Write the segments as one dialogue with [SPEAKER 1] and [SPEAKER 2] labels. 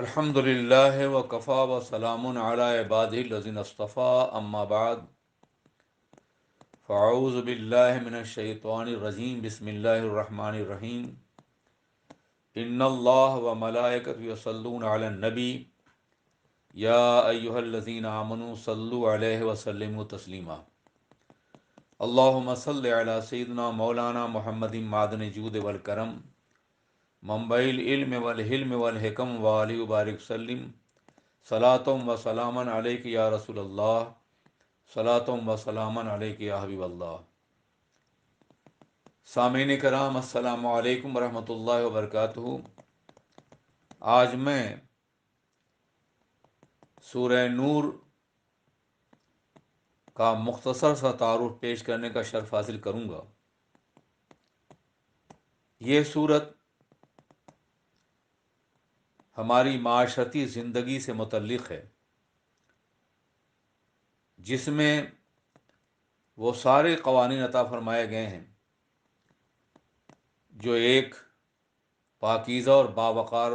[SPEAKER 1] الحمدللہ وکفی وسلام علی عبادہ الذین اصطفیٰ اما بعد فاعوذ باللہ من الشیطان الرجیم بسم اللہ الرحمن الرحیم ان اللہ وملائکتہ یصلون علی النبی یا ایہا الذین آمنوا صلوا علیہ وسلموا تسلیما اللہم صل علی سیدنا مولانا محمد معدن جود والکرم منبع العلم والحلم والحکم وآلہ وبارک وسلم صلاۃ و سلاما علیک یا رسول اللہ صلاۃ و سلاما علیک یا حبیب اللہ۔ سامعین کرام، السلام علیکم ورحمۃ اللہ وبرکاتہ۔ آج میں سورہ نور کا مختصر سا تعارف پیش کرنے کا شرف حاصل کروں گا۔ یہ سورت ہماری معاشرتی زندگی سے متعلق ہے، جس میں وہ سارے قوانین عطا فرمائے گئے ہیں جو ایک پاکیزہ اور باوقار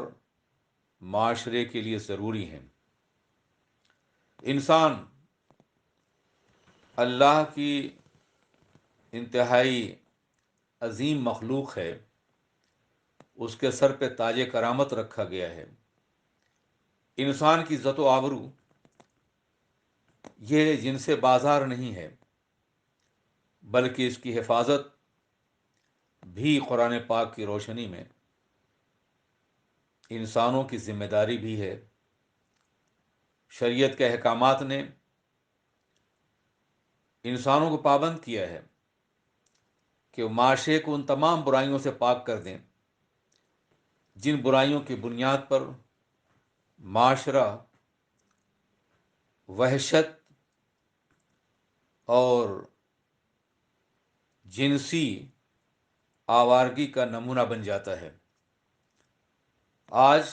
[SPEAKER 1] معاشرے کے لیے ضروری ہیں۔ انسان اللہ کی انتہائی عظیم مخلوق ہے، اس کے سر پہ تاج کرامت رکھا گیا ہے۔ انسان کی عزت و آبرو یہ جن سے بازار نہیں ہے، بلکہ اس کی حفاظت بھی قرآن پاک کی روشنی میں انسانوں کی ذمہ داری بھی ہے۔ شریعت کے احکامات نے انسانوں کو پابند کیا ہے کہ وہ معاشرے کو ان تمام برائیوں سے پاک کر دیں جن برائیوں کی بنیاد پر معاشرہ وحشت اور جنسی آوارگی کا نمونہ بن جاتا ہے۔ آج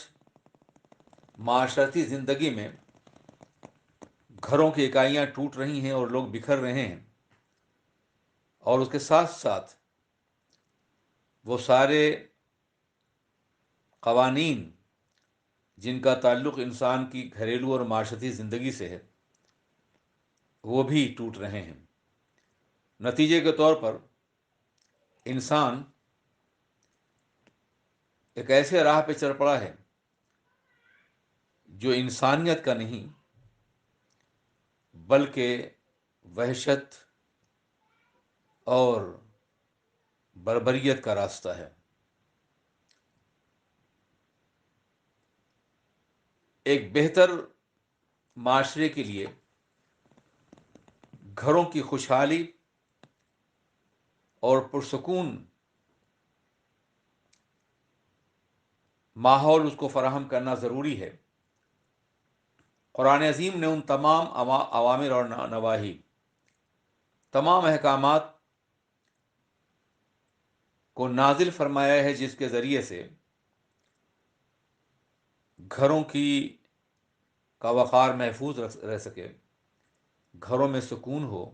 [SPEAKER 1] معاشرتی زندگی میں گھروں کی اکائیاں ٹوٹ رہی ہیں اور لوگ بکھر رہے ہیں، اور اس کے ساتھ ساتھ وہ سارے قوانین جن کا تعلق انسان کی گھریلو اور معاشرتی زندگی سے ہے وہ بھی ٹوٹ رہے ہیں۔ نتیجے کے طور پر انسان ایک ایسے راہ پہ چل پڑا ہے جو انسانیت کا نہیں بلکہ وحشت اور بربریت کا راستہ ہے۔ ایک بہتر معاشرے کے لیے گھروں کی خوشحالی اور پرسکون ماحول اس کو فراہم کرنا ضروری ہے۔ قرآن عظیم نے ان تمام اوامر اور نواہی، تمام احکامات کو نازل فرمایا ہے جس کے ذریعے سے گھروں کا وقار محفوظ رہ سکے، گھروں میں سکون ہو،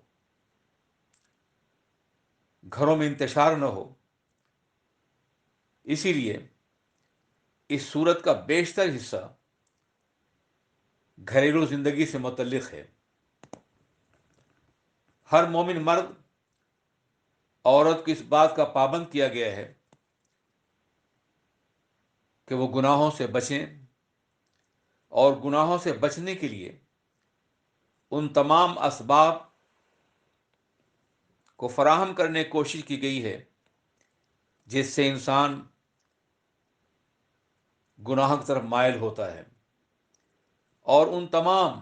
[SPEAKER 1] گھروں میں انتشار نہ ہو۔ اسی لیے اس سورت کا بیشتر حصہ گھریلو زندگی سے متعلق ہے۔ ہر مومن مرد عورت کو اس بات کا پابند کیا گیا ہے کہ وہ گناہوں سے بچیں، اور گناہوں سے بچنے کے لیے ان تمام اسباب کو فراہم کرنے کی کوشش کی گئی ہے جس سے انسان گناہ کی طرف مائل ہوتا ہے، اور ان تمام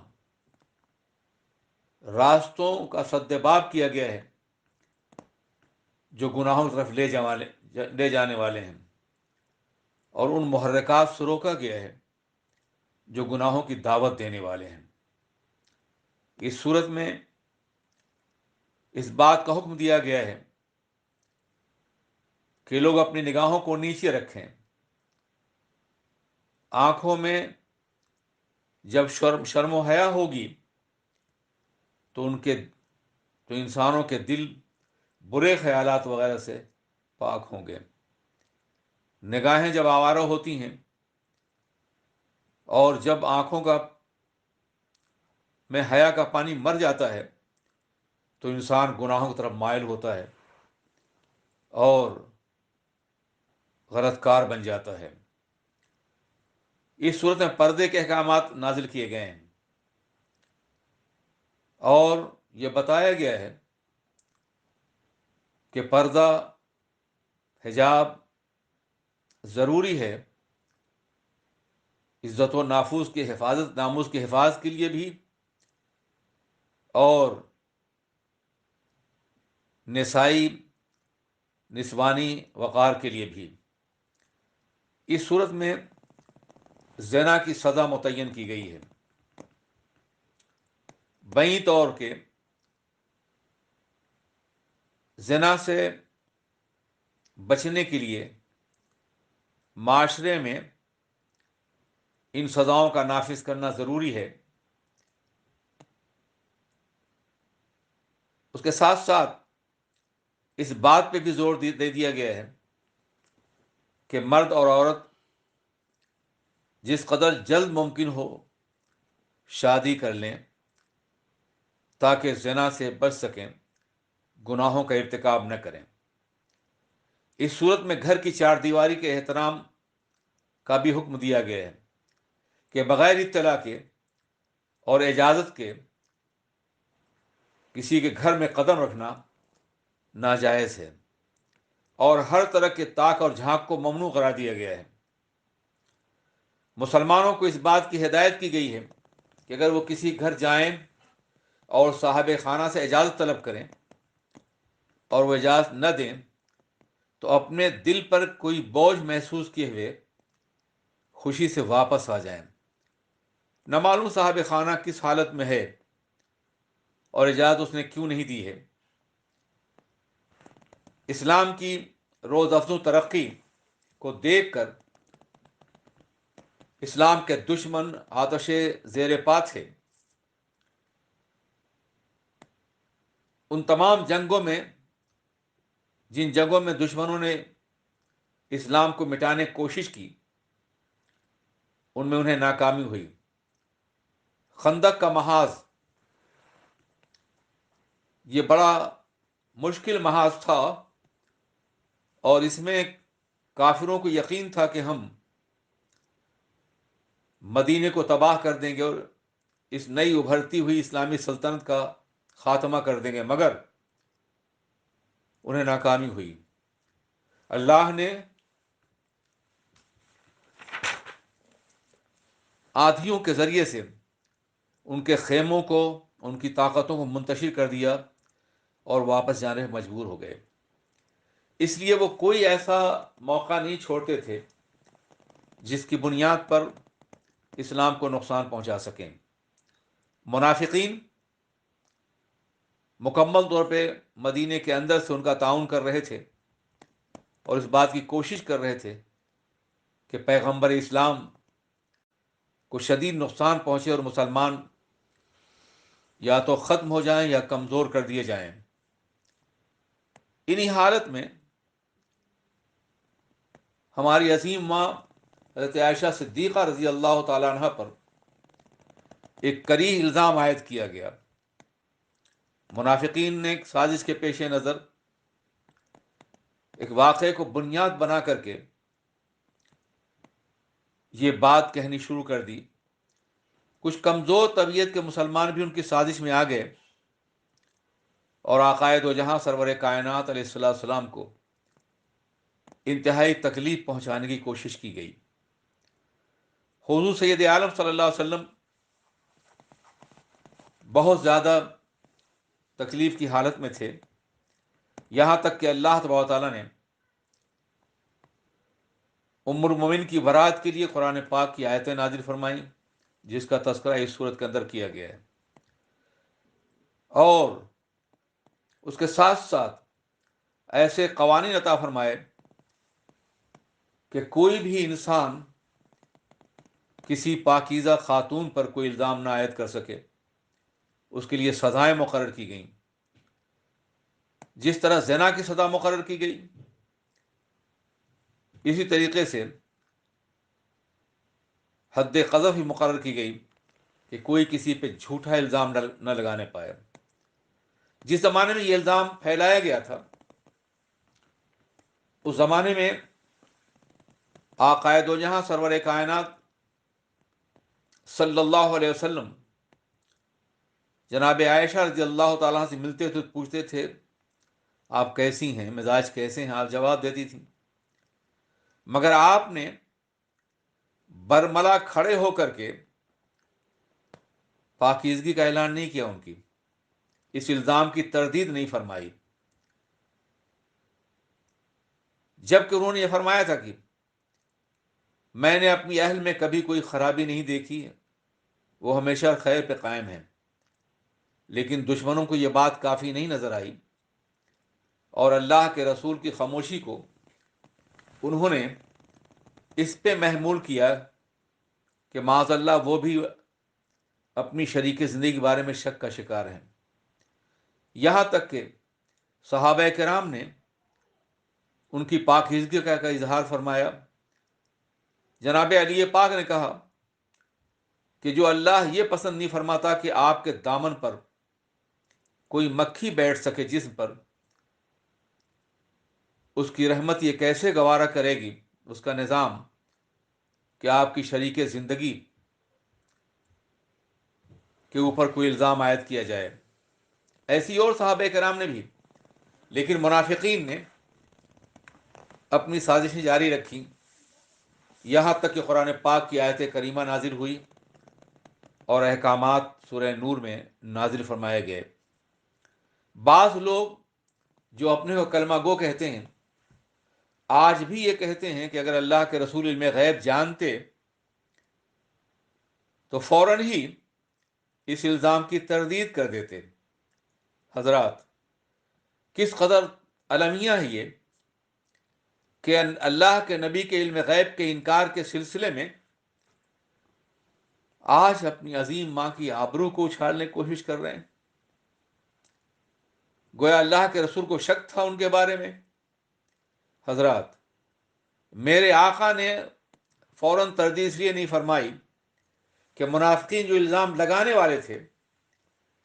[SPEAKER 1] راستوں کا سدباب کیا گیا ہے جو گناہوں کی طرف لے جانے والے ہیں، اور ان محرکات سے روکا گیا ہے جو گناہوں کی دعوت دینے والے ہیں۔ اس صورت میں اس بات کا حکم دیا گیا ہے کہ لوگ اپنی نگاہوں کو نیچے رکھیں۔ آنکھوں میں جب شرم و حیا ہوگی تو انسانوں کے دل برے خیالات وغیرہ سے پاک ہوں گے۔ نگاہیں جب آوارہ ہوتی ہیں اور جب آنکھوں کا میں حیا کا پانی مر جاتا ہے تو انسان گناہوں کی طرف مائل ہوتا ہے اور غلط کار بن جاتا ہے۔ اس صورت میں پردے کے احکامات نازل کیے گئے ہیں اور یہ بتایا گیا ہے کہ پردہ، حجاب ضروری ہے عزت و ناموس کی حفاظت کے لیے بھی، اور نسائی نسوانی وقار کے لیے بھی۔ اس صورت میں زنا کی سزا متعین کی گئی ہے، بیں طور کے زنا سے بچنے کے لیے معاشرے میں ان سزاؤں کا نافذ کرنا ضروری ہے۔ اس کے ساتھ ساتھ اس بات پہ بھی زور دے دیا گیا ہے کہ مرد اور عورت جس قدر جلد ممکن ہو شادی کر لیں تاکہ زنا سے بچ سکیں، گناہوں کا ارتکاب نہ کریں۔ اس صورت میں گھر کی چار دیواری کے احترام کا بھی حکم دیا گیا ہے کہ بغیر اطلاع کے اور اجازت کے کسی کے گھر میں قدم رکھنا ناجائز ہے، اور ہر طرح کے طاق اور جھانک کو ممنوع قرار دیا گیا ہے۔ مسلمانوں کو اس بات کی ہدایت کی گئی ہے کہ اگر وہ کسی گھر جائیں اور صاحب خانہ سے اجازت طلب کریں اور وہ اجازت نہ دیں تو اپنے دل پر کوئی بوجھ محسوس کیے ہوئے خوشی سے واپس آ جائیں۔ نہ معلوم صاحب خانہ کس حالت میں ہے اور اجازت اس نے کیوں نہیں دی ہے۔ اسلام کی روز افزوں ترقی کو دیکھ کر اسلام کے دشمن آتش زیر پا تھے۔ ان تمام جنگوں میں، جن جنگوں میں دشمنوں نے اسلام کو مٹانے کی کوشش کی، ان میں انہیں ناکامی ہوئی۔ خندق کا محاذ یہ بڑا مشکل محاذ تھا، اور اس میں کافروں کو یقین تھا کہ ہم مدینے کو تباہ کر دیں گے اور اس نئی ابھرتی ہوئی اسلامی سلطنت کا خاتمہ کر دیں گے، مگر انہیں ناکامی ہوئی۔ اللہ نے آندھیوں کے ذریعے سے ان کے خیموں کو، ان کی طاقتوں کو منتشر کر دیا اور واپس جانے میں مجبور ہو گئے۔ اس لیے وہ کوئی ایسا موقع نہیں چھوڑتے تھے جس کی بنیاد پر اسلام کو نقصان پہنچا سکیں۔ منافقین مکمل طور پہ مدینے کے اندر سے ان کا تعاون کر رہے تھے اور اس بات کی کوشش کر رہے تھے کہ پیغمبر اسلام کو شدید نقصان پہنچے اور مسلمان یا تو ختم ہو جائیں یا کمزور کر دیے جائیں۔ انہی حالت میں ہماری عظیم ماں حضرت عائشہ صدیقہ رضی اللہ تعالیٰ عنہ پر ایک کریہ الزام عائد کیا گیا۔ منافقین نے ایک سازش کے پیش نظر ایک واقعے کو بنیاد بنا کر کے یہ بات کہنی شروع کر دی۔ کچھ کمزور طبیعت کے مسلمان بھی ان کی سازش میں آ گئے اور آقا دو جہاں سرور کائنات علیہ السلام کو انتہائی تکلیف پہنچانے کی کوشش کی گئی۔ حضور سید عالم صلی اللہ علیہ وسلم بہت زیادہ تکلیف کی حالت میں تھے، یہاں تک کہ اللہ تبارک و تعالیٰ نے ام المومنین کی برات کے لیے قرآن پاک کی آیتیں نازل فرمائیں، جس کا تذکرہ اس صورت کے اندر کیا گیا ہے، اور اس کے ساتھ ساتھ ایسے قوانین عطا فرمائے کہ کوئی بھی انسان کسی پاکیزہ خاتون پر کوئی الزام نہ عائد کر سکے۔ اس کے لیے سزائیں مقرر کی گئیں، جس طرح زنا کی سزا مقرر کی گئی، اسی طریقے سے حد قذف ہی مقرر کی گئی کہ کوئی کسی پہ جھوٹا الزام نہ لگانے پائے۔ جس زمانے میں یہ الزام پھیلایا گیا تھا، اس زمانے میں آقائے دو جہاں سرور کائنات صلی اللہ علیہ وسلم جناب عائشہ رضی اللہ تعالیٰ سے ملتے تھے، پوچھتے تھے آپ کیسی ہیں، مزاج کیسے ہیں، آپ جواب دیتی تھیں، مگر آپ نے برملا کھڑے ہو کر کے پاکیزگی کا اعلان نہیں کیا، ان کی اس الزام کی تردید نہیں فرمائی، جبکہ انہوں نے یہ فرمایا تھا کہ میں نے اپنی اہل میں کبھی کوئی خرابی نہیں دیکھی ہے، وہ ہمیشہ خیر پہ قائم ہے۔ لیکن دشمنوں کو یہ بات کافی نہیں نظر آئی، اور اللہ کے رسول کی خاموشی کو انہوں نے اس پہ محمول کیا کہ معاذ اللہ وہ بھی اپنی شریک زندگی کے بارے میں شک کا شکار ہیں۔ یہاں تک کہ صحابہ کرام نے ان کی پاکیزگی کا اظہار فرمایا۔ جناب علی پاک نے کہا کہ جو اللہ یہ پسند نہیں فرماتا کہ آپ کے دامن پر کوئی مکھی بیٹھ سکے جسم پر، اس کی رحمت یہ کیسے گوارا کرے گی اس کا نظام کہ آپ کی شریک زندگی کے اوپر کوئی الزام عائد کیا جائے۔ ایسی اور صحابہ کرام نے بھی، لیکن منافقین نے اپنی سازشیں جاری رکھی، یہاں تک کہ قرآن پاک کی آیت کریمہ نازل ہوئی اور احکامات سورہ نور میں نازل فرمائے گئے۔ بعض لوگ جو اپنے کو کلمہ گو کہتے ہیں، آج بھی یہ کہتے ہیں کہ اگر اللہ کے رسول علم غیب جانتے تو فوراً ہی اس الزام کی تردید کر دیتے۔ حضرات، کس قدر المیہ ہے یہ کہ اللہ کے نبی کے علم غیب کے انکار کے سلسلے میں آج اپنی عظیم ماں کی آبرو کو اچھالنے کی کوشش کر رہے ہیں۔ گویا اللہ کے رسول کو شک تھا ان کے بارے میں۔ حضرات، میرے آقا نے فوراً تردید اس لیے نہیں فرمائی کہ منافقین جو الزام لگانے والے تھے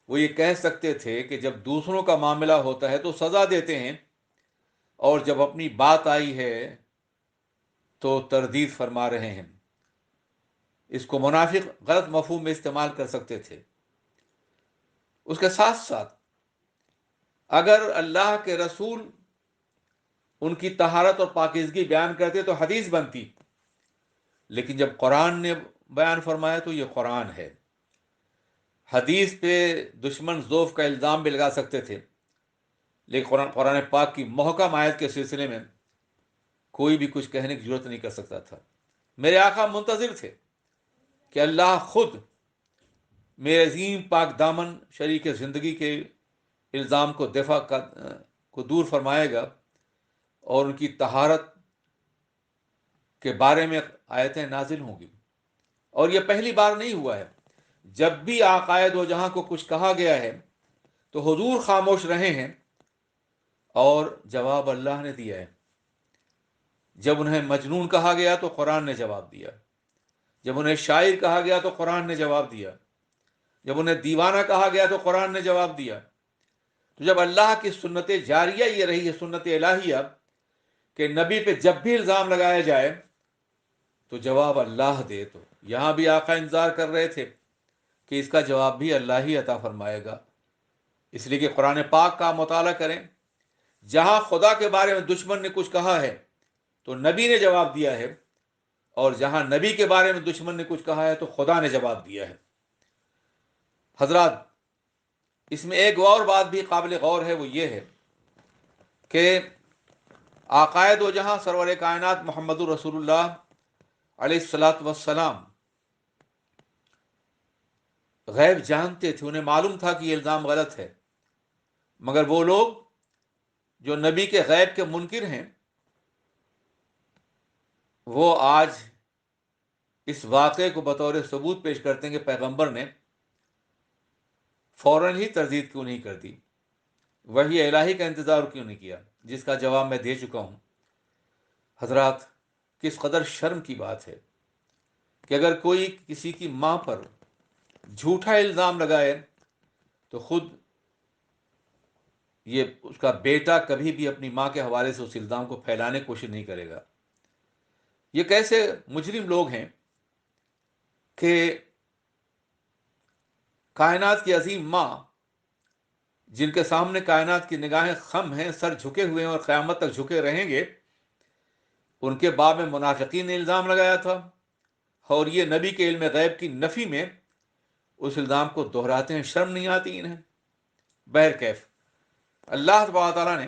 [SPEAKER 1] وہ یہ کہہ سکتے تھے کہ جب دوسروں کا معاملہ ہوتا ہے تو سزا دیتے ہیں، اور جب اپنی بات آئی ہے تو تردید فرما رہے ہیں۔ اس کو منافق غلط مفہوم میں استعمال کر سکتے تھے۔ اس کے ساتھ ساتھ اگر اللہ کے رسول ان کی طہارت اور پاکیزگی بیان کرتے تو حدیث بنتی، لیکن جب قرآن نے بیان فرمایا تو یہ قرآن ہے۔ حدیث پہ دشمن ذوف کا الزام بھی لگا سکتے تھے، لیکن قرآن پاک کی محکم آیت کے سلسلے میں کوئی بھی کچھ کہنے کی ضرورت نہیں کر سکتا تھا۔ میرے آقا منتظر تھے کہ اللہ خود میرے عظیم پاک دامن شریک زندگی کے الزام کو دور فرمائے گا، اور ان کی طہارت کے بارے میں آیتیں نازل ہوں گی۔ اور یہ پہلی بار نہیں ہوا ہے، جب بھی آقائے دو جہاں کو کچھ کہا گیا ہے تو حضور خاموش رہے ہیں اور جواب اللہ نے دیا ہے۔ جب انہیں مجنون کہا گیا تو قرآن نے جواب دیا، جب انہیں شاعر کہا گیا تو قرآن نے جواب دیا، جب انہیں دیوانہ کہا گیا تو قرآن نے جواب دیا۔ تو جب اللہ کی سنت جاریہ یہ رہی ہے، سنت الہیہ، کہ نبی پہ جب بھی الزام لگایا جائے تو جواب اللہ دے، تو یہاں بھی آقا انتظار کر رہے تھے کہ اس کا جواب بھی اللہ ہی عطا فرمائے گا۔ اس لیے کہ قرآن پاک کا مطالعہ کریں، جہاں خدا کے بارے میں دشمن نے کچھ کہا ہے تو نبی نے جواب دیا ہے، اور جہاں نبی کے بارے میں دشمن نے کچھ کہا ہے تو خدا نے جواب دیا ہے۔ حضرات، اس میں ایک اور بات بھی قابل غور ہے، وہ یہ ہے کہ آقائے دو جہاں سرور کائنات محمد الرسول اللہ علیہ الصلاۃ والسلام غیب جانتے تھے، انہیں معلوم تھا کہ یہ الزام غلط ہے، مگر وہ لوگ جو نبی کے غیب کے منکر ہیں وہ آج اس واقعے کو بطور ثبوت پیش کرتے ہیں کہ پیغمبر نے فوراً ہی تردید کیوں نہیں کر دی، وحی الہی کا انتظار کیوں نہیں کیا، جس کا جواب میں دے چکا ہوں۔ حضرات، کس قدر شرم کی بات ہے کہ اگر کوئی کسی کی ماں پر جھوٹا الزام لگائے تو خود یہ اس کا بیٹا کبھی بھی اپنی ماں کے حوالے سے اس الزام کو پھیلانے کی کوشش نہیں کرے گا۔ یہ کیسے مجرم لوگ ہیں کہ کائنات کی عظیم ماں، جن کے سامنے کائنات کی نگاہیں خم ہیں، سر جھکے ہوئے ہیں اور قیامت تک جھکے رہیں گے، ان کے باب میں منافقین نے الزام لگایا تھا، اور یہ نبی کے علم غیب کی نفی میں اس الزام کو دہراتے ہیں، شرم نہیں آتی انہیں؟ بہرکیف اللہ تبارک تعالیٰ نے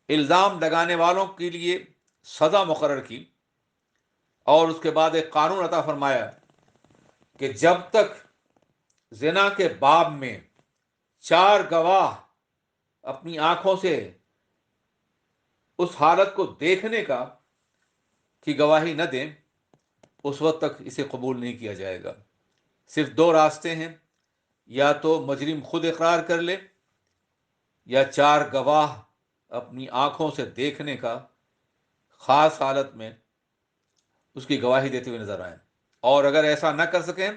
[SPEAKER 1] الزام لگانے والوں کے لیے سزا مقرر کی، اور اس کے بعد ایک قانون عطا فرمایا کہ جب تک زنا کے باب میں 4 گواہ اپنی آنکھوں سے اس حالت کو دیکھنے کا کی گواہی نہ دیں، اس وقت تک اسے قبول نہیں کیا جائے گا۔ صرف 2 راستے ہیں، یا تو مجرم خود اقرار کر لے، یا 4 گواہ اپنی آنکھوں سے دیکھنے کا خاص حالت میں اس کی گواہی دیتے ہوئے نظر آئیں، اور اگر ایسا نہ کر سکیں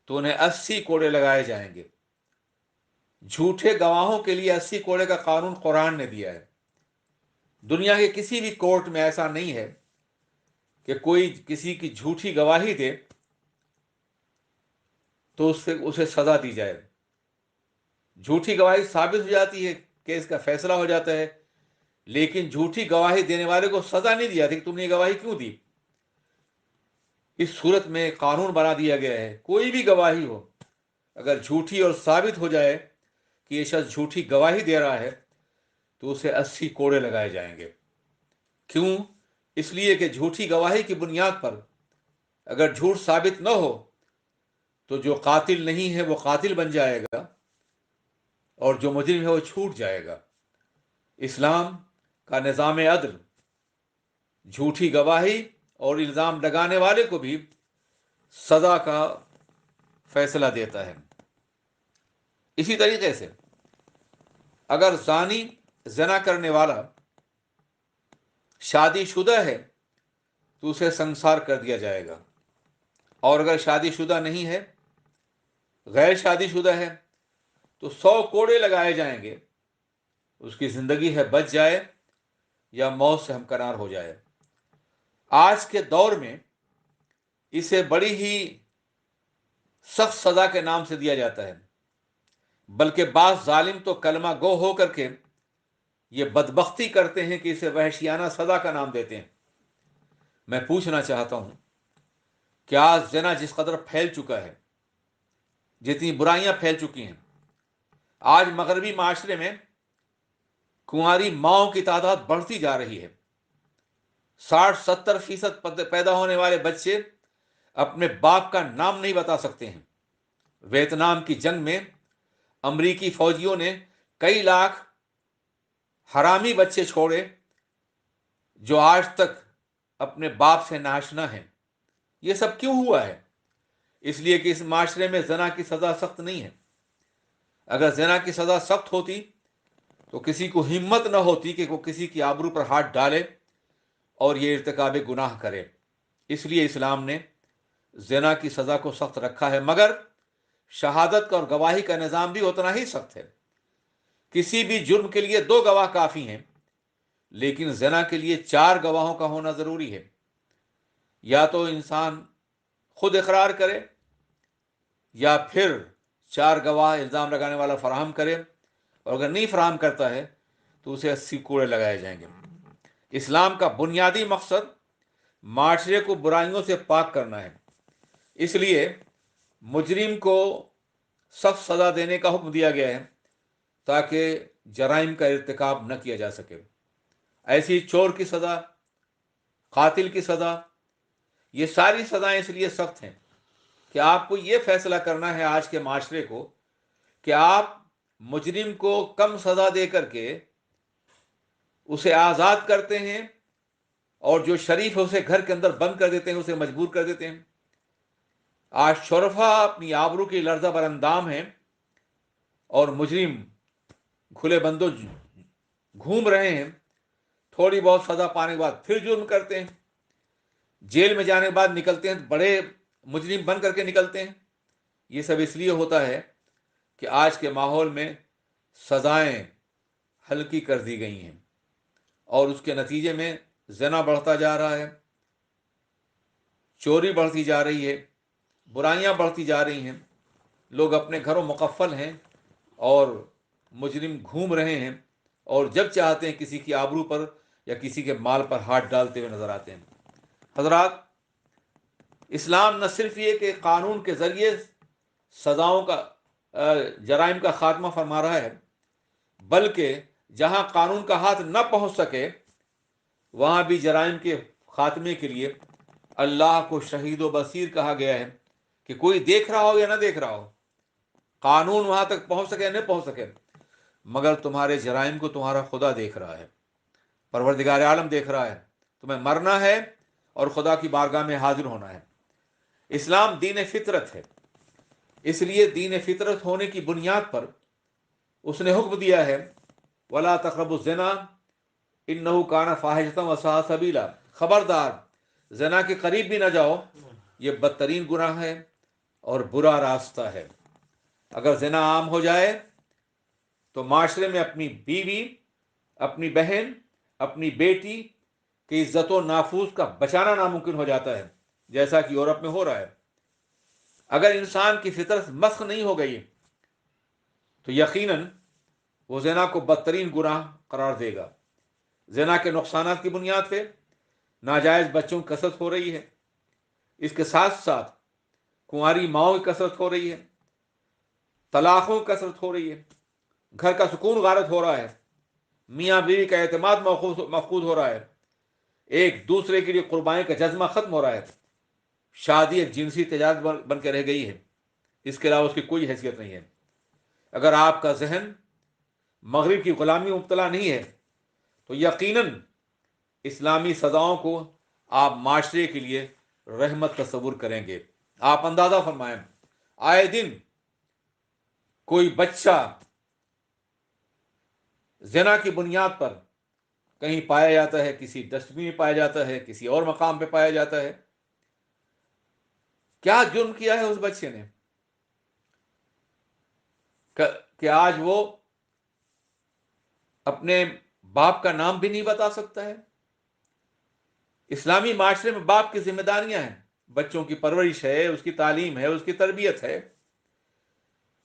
[SPEAKER 1] تو انہیں 80 کوڑے لگائے جائیں گے۔ جھوٹے گواہوں کے لیے 80 کوڑے کا قانون قرآن نے دیا ہے۔ دنیا کے کسی بھی کورٹ میں ایسا نہیں ہے کہ کوئی کسی کی جھوٹی گواہی دے تو اسے سزا دی جائے۔ جھوٹی گواہی ثابت ہو جاتی ہے، کیس کا فیصلہ ہو جاتا ہے، لیکن جھوٹی گواہی دینے والے کو سزا نہیں دی جاتی کہ تم نے یہ گواہی کیوں دی۔ اس صورت میں قانون بنا دیا گیا ہے، کوئی بھی گواہی ہو، اگر جھوٹی اور ثابت ہو جائے کہ یہ شخص جھوٹی گواہی دے رہا ہے تو اسے 80 کوڑے لگائے جائیں گے۔ کیوں؟ اس لیے کہ جھوٹی گواہی کی بنیاد پر اگر جھوٹ ثابت نہ ہو تو جو قاتل نہیں ہے وہ قاتل بن جائے گا، اور جو مجرم ہے وہ چھوٹ جائے گا۔ اسلام کا نظام عدل جھوٹی گواہی اور الزام لگانے والے کو بھی سزا کا فیصلہ دیتا ہے۔ اسی طریقے سے اگر زانی، زنا کرنے والا شادی شدہ ہے تو اسے سنسار کر دیا جائے گا، اور اگر شادی شدہ نہیں ہے، غیر شادی شدہ ہے، تو 100 کوڑے لگائے جائیں گے، اس کی زندگی ہے بچ جائے یا موت سے ہمکنار ہو جائے۔ آج کے دور میں اسے بڑی ہی سخت سزا کے نام سے دیا جاتا ہے، بلکہ بعض ظالم تو کلمہ گو ہو کر کے یہ بدبختی کرتے ہیں کہ اسے وحشیانہ سزا کا نام دیتے ہیں۔ میں پوچھنا چاہتا ہوں کہ آج زنا جس قدر پھیل چکا ہے، جتنی برائیاں پھیل چکی ہیں، آج مغربی معاشرے میں کنواری ماؤں کی تعداد بڑھتی جا رہی ہے۔ 60-70% پیدا ہونے والے بچے اپنے باپ کا نام نہیں بتا سکتے ہیں۔ ویتنام کی جنگ میں امریکی فوجیوں نے کئی لاکھ حرامی بچے چھوڑے جو آج تک اپنے باپ سے ناشنا ہیں۔ یہ سب کیوں ہوا ہے؟ اس لیے کہ اس معاشرے میں زنا کی سزا سخت نہیں ہے۔ اگر زنا کی سزا سخت ہوتی تو کسی کو ہمت نہ ہوتی کہ وہ کسی کی آبرو پر ہاتھ ڈالے اور یہ ارتکاب گناہ کرے۔ اس لیے اسلام نے زنا کی سزا کو سخت رکھا ہے، مگر شہادت کا اور گواہی کا نظام بھی اتنا ہی سخت ہے۔ کسی بھی جرم کے لیے 2 گواہ کافی ہیں، لیکن زنا کے لیے 4 گواہوں کا ہونا ضروری ہے۔ یا تو انسان خود اقرار کرے، یا پھر 4 گواہ الزام لگانے والا فراہم کرے، اور اگر نہیں فراہم کرتا ہے تو اسے 80 کوڑے لگائے جائیں گے۔ اسلام کا بنیادی مقصد معاشرے کو برائیوں سے پاک کرنا ہے، اس لیے مجرم کو سخت سزا دینے کا حکم دیا گیا ہے تاکہ جرائم کا ارتکاب نہ کیا جا سکے۔ ایسی چور کی سزا، قاتل کی سزا، یہ ساری سزائیں اس لیے سخت ہیں کہ آپ کو یہ فیصلہ کرنا ہے آج کے معاشرے کو کہ آپ مجرم کو کم سزا دے کر کے اسے آزاد کرتے ہیں، اور جو شریف ہے اسے گھر کے اندر بند کر دیتے ہیں، اسے مجبور کر دیتے ہیں۔ آج شرفا اپنی آبرو کی لرزہ بر اندام ہیں، اور مجرم کھلے بندوں گھوم رہے ہیں، تھوڑی بہت سزا پانے کے بعد پھر جرم کرتے ہیں۔ جیل میں جانے کے بعد نکلتے ہیں تو بڑے مجرم بن کر کے نکلتے ہیں. یہ سب اس لیے ہوتا ہے کہ آج کے ماحول میں سزائیں ہلکی کر دی گئی ہیں، اور اس کے نتیجے میں زنا بڑھتا جا رہا ہے، چوری بڑھتی جا رہی ہے، برائیاں بڑھتی جا رہی ہیں. لوگ اپنے گھروں مقفل ہیں اور مجرم گھوم رہے ہیں، اور جب چاہتے ہیں کسی کی آبرو پر یا کسی کے مال پر ہاتھ ڈالتے ہوئے نظر آتے ہیں. حضرات، اسلام نہ صرف یہ کہ قانون کے ذریعے سزاؤں کا جرائم کا خاتمہ فرما رہا ہے، بلکہ جہاں قانون کا ہاتھ نہ پہنچ سکے وہاں بھی جرائم کے خاتمے کے لیے اللہ کو شہید و بصیر کہا گیا ہے، کہ کوئی دیکھ رہا ہو یا نہ دیکھ رہا ہو، قانون وہاں تک پہنچ سکے یا نہ پہنچ سکے، مگر تمہارے جرائم کو تمہارا خدا دیکھ رہا ہے، پروردگار عالم دیکھ رہا ہے. تمہیں مرنا ہے اور خدا کی بارگاہ میں حاضر ہونا ہے. اسلام دین فطرت ہے، اس لیے دین فطرت ہونے کی بنیاد پر اس نے حکم دیا ہے وَلَا تَقْرَبُوا الزِّنَا إِنَّهُ كَانَ فَاحِشَةً وَسَاءَ سَبِيلًا. خبردار، زنا کے قریب بھی نہ جاؤ، یہ بدترین گناہ ہے اور برا راستہ ہے. اگر زنا عام ہو جائے تو معاشرے میں اپنی بیوی، اپنی بہن، اپنی بیٹی کی عزت و نافوذ کا بچانا ناممکن ہو جاتا ہے، جیسا کہ یورپ میں ہو رہا ہے. اگر انسان کی فطرت مسخ نہیں ہو گئی تو یقیناً وہ زنا کو بدترین گناہ قرار دے گا. زنا کے نقصانات کی بنیاد پہ ناجائز بچوں کی کثرت ہو رہی ہے، اس کے ساتھ ساتھ کنواری ماؤں کی کثرت ہو رہی ہے، طلاقوں کی کثرت ہو رہی ہے، گھر کا سکون غارت ہو رہا ہے، میاں بیوی کا اعتماد مفقود ہو رہا ہے، ایک دوسرے کے لیے قربانی کا جذبہ ختم ہو رہا ہے. شادی ایک جنسی تجارت بن کے رہ گئی ہے، اس کے علاوہ اس کی کوئی حیثیت نہیں ہے. اگر آپ کا ذہن مغرب کی غلامی میں مبتلا نہیں ہے تو یقیناً اسلامی سزاؤں کو آپ معاشرے کے لیے رحمت تصور کریں گے. آپ اندازہ فرمائیں، آئے دن کوئی بچہ زنا کی بنیاد پر کہیں پایا جاتا ہے، کسی ڈسٹ بن میں پایا جاتا ہے، کسی اور مقام پہ پایا جاتا ہے. کیا جرم کیا ہے اس بچے نے کہ آج وہ اپنے باپ کا نام بھی نہیں بتا سکتا ہے؟ اسلامی معاشرے میں باپ کی ذمہ داریاں ہیں، بچوں کی پرورش ہے، اس کی تعلیم ہے، اس کی تربیت ہے،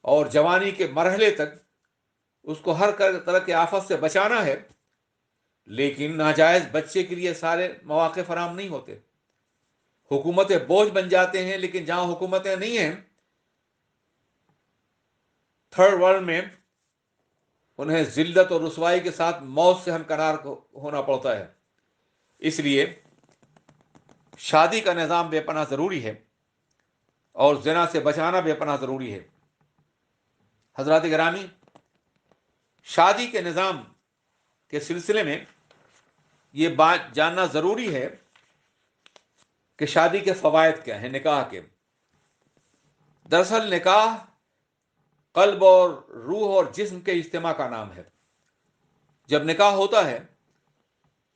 [SPEAKER 1] اور جوانی کے مرحلے تک اس کو ہر طرح کے آفت سے بچانا ہے. لیکن ناجائز بچے کے لیے سارے مواقع فراہم نہیں ہوتے. حکومتیں بوجھ بن جاتے ہیں، لیکن جہاں حکومتیں نہیں ہیں، تھرڈ ورلڈ میں انہیں ذلت اور رسوائی کے ساتھ موت سے ہمکنار ہونا پڑتا ہے. اس لیے شادی کا نظام بے پناہ ضروری ہے اور زنا سے بچانا بے پناہ ضروری ہے. حضرات گرامی، شادی کے نظام کے سلسلے میں یہ بات جاننا ضروری ہے کہ شادی کے فوائد کیا ہیں نکاح کے. دراصل نکاح قلب اور روح اور جسم کے اجتماع کا نام ہے. جب نکاح ہوتا ہے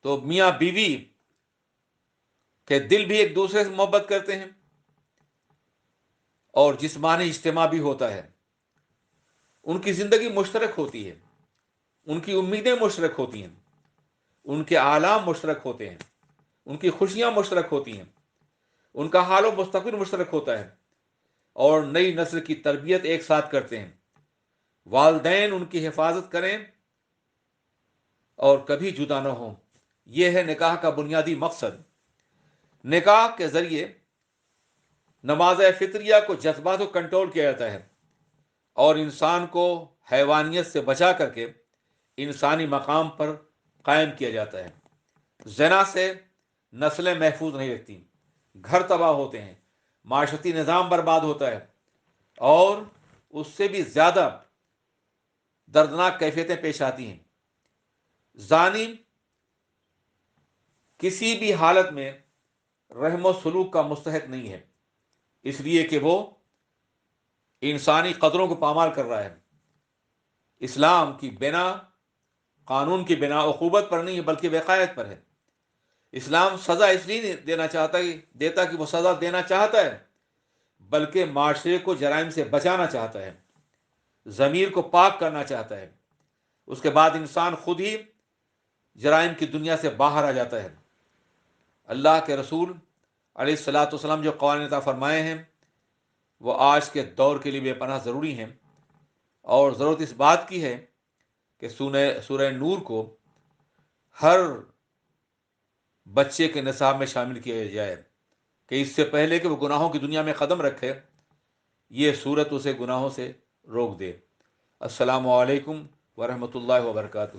[SPEAKER 1] تو میاں بیوی کہ دل بھی ایک دوسرے سے محبت کرتے ہیں اور جسمانی اجتماع بھی ہوتا ہے. ان کی زندگی مشترک ہوتی ہے، ان کی امیدیں مشترک ہوتی ہیں، ان کے آلام مشترک ہوتے ہیں، ان کی خوشیاں مشترک ہوتی ہیں، ان کا حال و مستقبل مشترک ہوتا ہے، اور نئی نسل کی تربیت ایک ساتھ کرتے ہیں. والدین ان کی حفاظت کریں اور کبھی جدا نہ ہوں، یہ ہے نکاح کا بنیادی مقصد. نکاح کے ذریعے نماز فطریہ کو جذبات کو کنٹرول کیا جاتا ہے اور انسان کو حیوانیت سے بچا کر کے انسانی مقام پر قائم کیا جاتا ہے. زنا سے نسلیں محفوظ نہیں رہتی، گھر تباہ ہوتے ہیں، معاشرتی نظام برباد ہوتا ہے، اور اس سے بھی زیادہ دردناک کیفیتیں پیش آتی ہیں. زانی کسی بھی حالت میں رحم و سلوک کا مستحق نہیں ہے، اس لیے کہ وہ انسانی قدروں کو پامال کر رہا ہے. اسلام کی بنا، قانون کی بنا عقوبت پر نہیں ہے بلکہ وقایت پر ہے. اسلام سزا اس لیے نہیں دیتا کہ وہ سزا دینا چاہتا ہے، بلکہ معاشرے کو جرائم سے بچانا چاہتا ہے، ضمیر کو پاک کرنا چاہتا ہے۔ اس کے بعد انسان خود ہی جرائم کی دنیا سے باہر آ جاتا ہے۔ اللہ کے رسول علیہ الصلاۃ والسلام جو قوانین عطا فرمائے ہیں وہ آج کے دور کے لیے بے پناہ ضروری ہیں، اور ضرورت اس بات کی ہے کہ سورہ نور کو ہر بچے کے نصاب میں شامل کیا جائے، کہ اس سے پہلے کہ وہ گناہوں کی دنیا میں قدم رکھے، یہ صورت اسے گناہوں سے روک دے۔ السلام علیکم ورحمۃ اللہ وبرکاتہ۔